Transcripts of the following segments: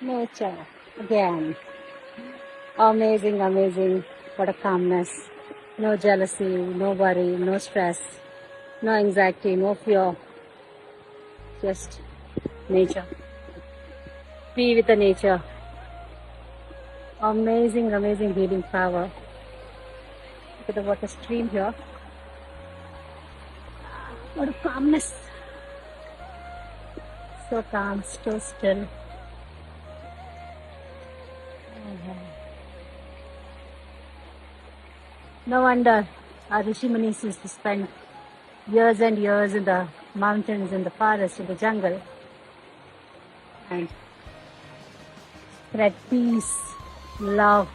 Nature again. Amazing, amazing. What a calmness. No jealousy, no worry, no stress, no anxiety, no fear. Just nature. Be with the nature. Amazing, amazing healing power. Look at the water stream here. What a calmness. So calm, so still. No wonder our Rishi Munis used to spend years and years in the mountains, in the forest, in the jungle, and spread peace, love,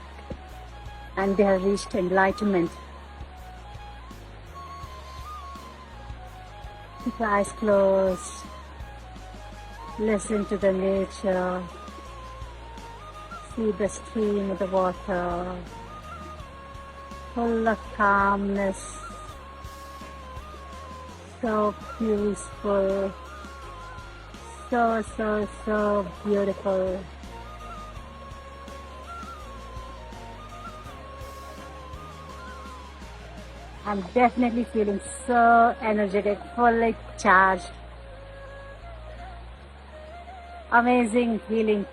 and they have reached enlightenment. Keep your eyes closed, listen to the nature, see the stream of the water, full of calmness, so peaceful, so beautiful. I'm definitely feeling so energetic, fully charged. Amazing healing.